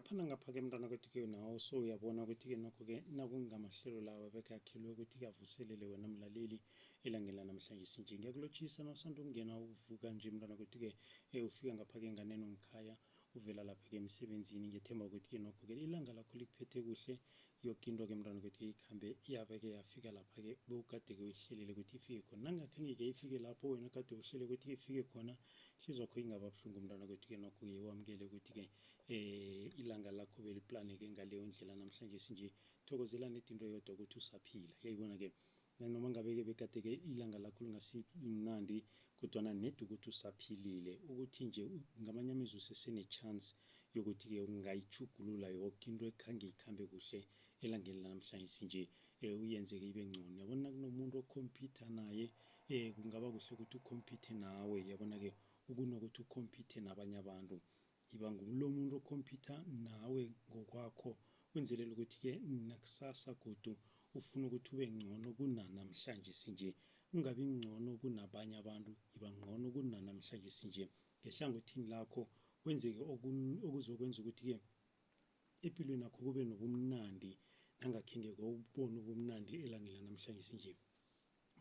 ngapha nangapha-ke mntwana kwethu-ke nawo so uyabona ukuthi-ke nokho-ke nakungamahlelo lawa bekakhelwe ukuthi avuselele wena mlaleli elangeni lanamhlanje sinje. Ngiyakulotshisa nawusanda ukungena uvuka nje mntwana kwethu-ke ufika ngapha-ke nganeno ngikhaya uvela lapha-ke emsebenzini. Ngiyethemba ukuthi-ke nokho-ke ilanga lakho likuphethe kuhle, yoke into-ke mntwana kwethu-ke ikhambe yabe-ke yafika lapha-ke bewukade-ke uyihlelile ukuthi ifike khona. Nangakhenge-ke ifike lapho wena kade uhlele ukuthi ifike khona, ihliziyo yakho ingaba buhlungu mntwana kwethu-ke nokho-ke wamukele ukuthi-ke ilanga lakho beliplaneke ngaleyo ndlela namhlanje sinje. Thokozela nedi into yodwa ukuthi usaphila, yayibona-ke nanoma ngabe-ke bekade-ke ilanga lakho lingasimnandi kodwana nedi ukuthi usaphilile, ukuthi nje ngamanye amezwi usesene-chance yokuthi-ke ungayitjhugulula yoke into ekhange ikhambe kuhle elangeni lanamhlanje sinje, uyenzeke ibe ngcono. Yabona nakunomuntu okhompyutha naye kungaba kuhle ukuthi ukhompyuthe nawe, yabona-ke ukunokuthi ukhompyuthe nabanye abantu. Yiba ngulo muntu okhompyutha nawe ngokwakho, wenzelela ukuthi-ke nakusasa godu ufuna ukuthi ube ngcono kunanamhlanje sinje, ungabi ngcono kunabanye abantu, yiba ngcono kunanamhlanje sinje. Ngehlangothini lakho wenzeke okuzokwenza ukuthi-ke epilweni yakho kube nobumnandi nangakhenge kowubona ubumnandi elangeni lanamhlanje sinje.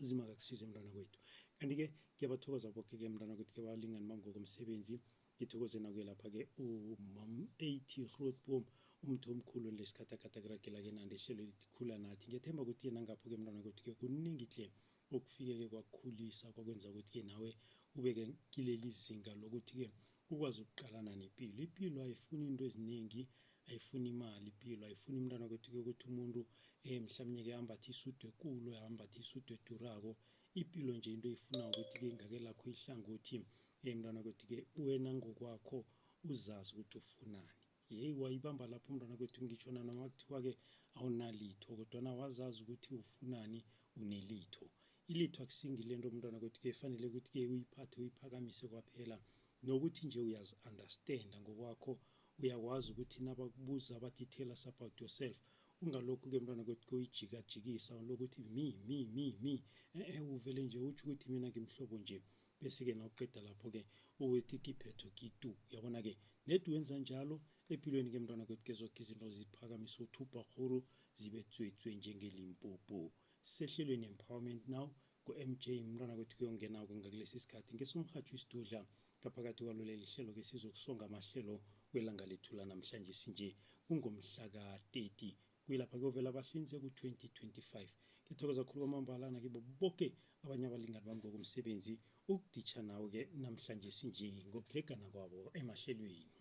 Uzima kakusize mntwana kwethu. Kanti-ke ngiyabathokoza boke-ke mntwana kwethu-ke balingani bami ngokomsebenzi. Ngithokoze nakuye lapha-ke umam 80 Grootboom, umuntu omkhulu lesikhathakhatha kuragela-ke nandi ihlelo lithi khula nathi. Ngiyethemba ukuthi nangapho-ke mntwana kwethu-ke kuningi tle okufike-ke kwakukhulisa kwakwenza ukuthi-ke nawe ubeke kileli zinga lokuthi-ke ukwazi ukuqalana nepilo. Ipilo ayifuni into eziningi, ayifuni imali ipilo, ayifuni mntwana kwethu-ke ukuthi umuntu mhlawumnye-ke ambathe isudu ekulu, ambathe isudu edurako. Ipilo nje into eyifuna ukuthi-ke ngakelakho ihlangothi mntwana kwethu-ke wena ngokwakho uzazi ukuthi ufunani. Wayibamba lapho mntwana kwethu, ngitsho nanoma kuthiwa-ke awunalitho kodwana wazazi ukuthi ufunani, unelitho. Ilitho akusingile nto mntwana kwethu-ke efanele ukuthi-ke uyiphathe uyiphakamise kwaphela, nokuthi nje uyazi-understanda ngokwakho, uyakwazi ukuthi nabakubuza bathi tell us about yourself, ungalokhu-ke mntwana kwethu uyijikajikisa lokuthi mi uvele nje utsho ukuthi mina ngimhlobo nje, bese-ke nawuqeda lapho-ke uthi kiphetho kitu. Uyabona-ke nedi wenza njalo epilweni-ke mntwana kwethu-ke zoke izinto ziphakamisa uthubhakghuru zibe tswetswe njengeLimpopo. Sisehlelweni Empowerment Now ku-MJ mntwana kwethu-ke ongenako ngakulesi isikhathi ngesomrhatjho isidudla ngaphakathi kwaloleli ihlelo-ke sizokusonga amahlelo kwelanga lethu lanamhlanje sinje, kungomhla ka-30 kuyilapha kuyovela abahlinze ku-2025. Ngithokoza khulu kwamambala nakibo boke abanye abalingani bami ngokomsebenzi ukuditjha nawe-ke namhlanje sinje ngokudlhegana kwabo emahlelweni.